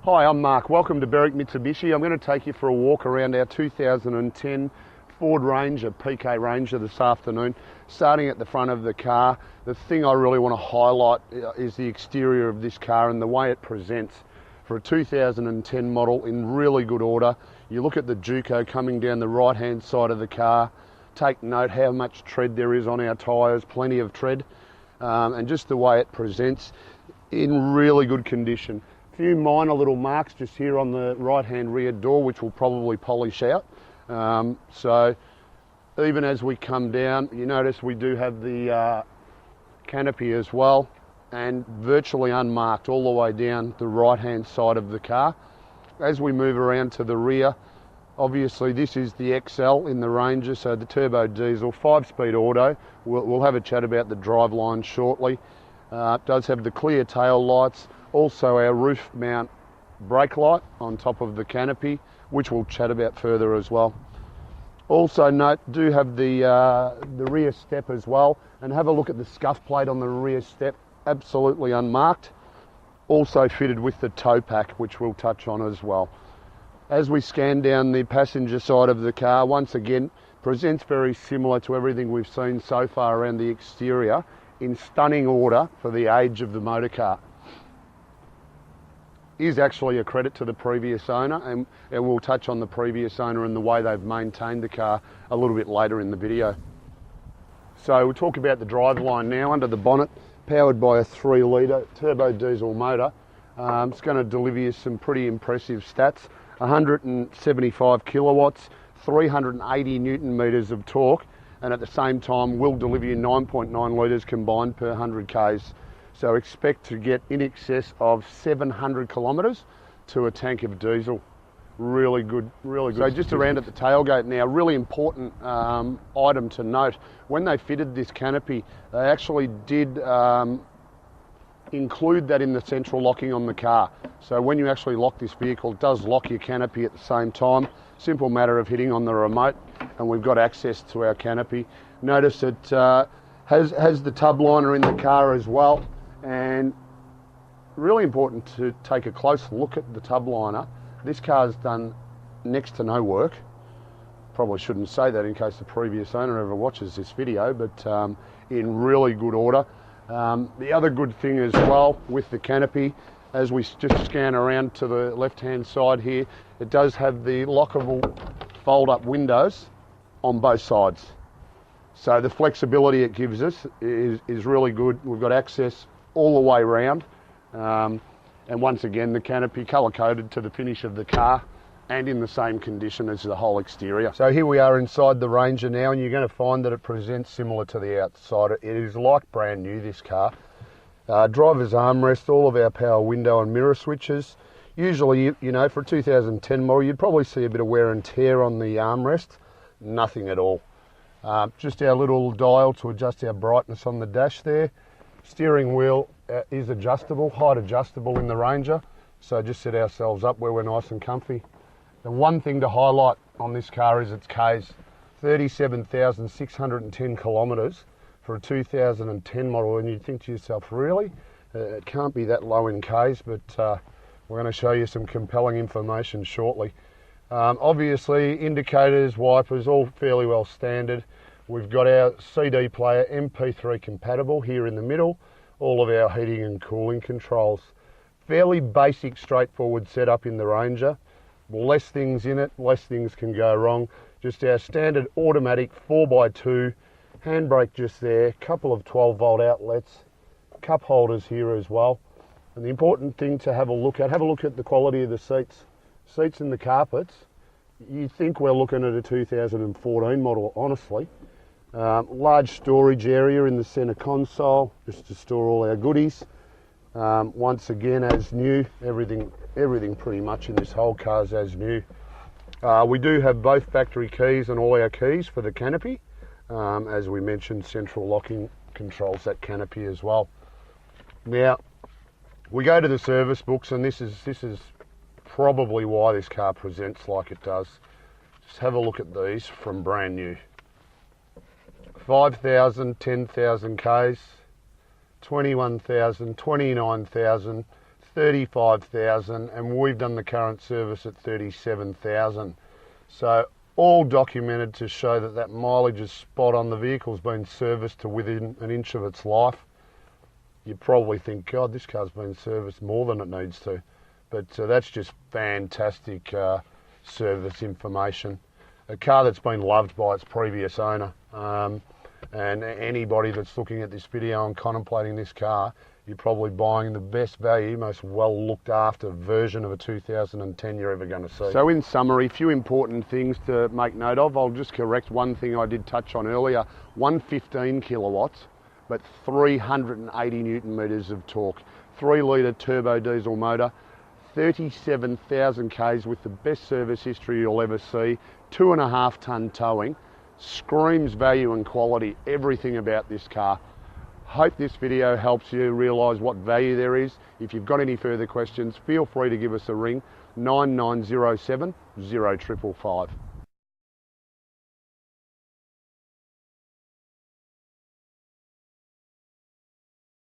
Hi, I'm Mark. Welcome to Berwick Mitsubishi. I'm going to take you for a walk around our 2010 Ford Ranger, PK Ranger this afternoon. Starting at the front of the car, the thing I really want to highlight is the exterior of this car and the way it presents. For a 2010 model in really good order. You look at the Juco coming down the right hand side of the car. Take note how much tread there is on our tyres, plenty of tread, and just the way it presents in really good condition. A few minor little marks just here on the right hand rear door which will probably polish out. So even as we come down, you notice we do have the canopy as well, and virtually unmarked all the way down the right hand side of the car. As we move around to the rear, obviously this is the XL in the Ranger, so the turbo diesel, 5-speed auto. We'll have a chat about the driveline shortly. It does have the clear tail lights, also our roof mount brake light on top of the canopy, which we'll chat about further as well. Also note, do have the rear step as well, and have a look at the scuff plate on the rear step, absolutely unmarked. Also fitted with the tow pack, which we'll touch on as well. As we scan down the passenger side of the car, once again, presents very similar to everything we've seen so far around the exterior, in stunning order for the age of the motor car. Is actually a credit to the previous owner, and we'll touch on the previous owner and the way they've maintained the car a little bit later in the video. So we'll talk about the driveline now. Under the bonnet, powered by a 3-litre turbo diesel motor. It's going to deliver you some pretty impressive stats. 175 kilowatts, 380 newton metres of torque, and at the same time will deliver you 9.9 litres combined per 100 k's. So expect to get in excess of 700 kilometres to a tank of diesel. Really good, really good. So just around at the tailgate now, really important item to note. When they fitted this canopy, they actually did include that in the central locking on the car. So when you actually lock this vehicle, it does lock your canopy at the same time. Simple matter of hitting on the remote, and we've got access to our canopy. Notice it has the tub liner in the car as well. And really important to take a close look at the tub liner. This car's done next to no work. Probably shouldn't say that in case the previous owner ever watches this video, but in really good order. The other good thing as well with the canopy, as we just scan around to the left hand side here, it does have the lockable fold up windows on both sides. So the flexibility it gives us is really good. We've got access all the way around, and once again the canopy colour coded to the finish of the car and in the same condition as the whole exterior. So here we are inside the Ranger now, and you're going to find that it presents similar to the outside. It is like brand new, this car. Driver's armrest, all of our power window and mirror switches. Usually, you know, for a 2010 model you'd probably see a bit of wear and tear on the armrest. Nothing at all. Just our little dial to adjust our brightness on the dash there. Steering wheel is adjustable, height adjustable in the Ranger, so just set ourselves up where we're nice and comfy. The one thing to highlight on this car is its Ks. 37,610 kilometres for a 2010 model, and you'd think to yourself, really? It can't be that low in Ks, but we're going to show you some compelling information shortly. Obviously, indicators, wipers, all fairly well standard. We've got our CD player, MP3 compatible here in the middle, all of our heating and cooling controls. Fairly basic, straightforward setup in the Ranger. Less things in it, less things can go wrong. Just our standard automatic 4x2, handbrake just there, couple of 12-volt outlets, cup holders here as well. And the important thing to have a look at the quality of the seats. Seats and the carpets, you'd think we're looking at a 2014 model, honestly. Large storage area in the centre console, just to store all our goodies. Once again, as new, everything pretty much in this whole car is as new. We do have both factory keys and all our keys for the canopy. As we mentioned, central locking controls that canopy as well. Now, we go to the service books, and this is probably why this car presents like it does. Just have a look at these from brand new. 5,000, 10,000 Ks, 21,000, 29,000, 35,000, and we've done the current service at 37,000. So all documented to show that that mileage is spot on. The vehicle's been serviced to within an inch of its life. You probably think, God, this car's been serviced more than it needs to. But that's just fantastic service information. A car that's been loved by its previous owner. And anybody that's looking at this video and contemplating this car, you're probably buying the best value, most well looked after version of a 2010 you're ever going to see. So in summary, a few important things to make note of. I'll just correct one thing I did touch on earlier. 115 kilowatts, but 380 Newton meters of torque. 3-litre turbo diesel motor, 37,000 Ks with the best service history you'll ever see, 2.5 tonne towing. Screams value and quality, everything about this car. Hope this video helps you realise what value there is. If you've got any further questions, feel free to give us a ring, 9907 0555.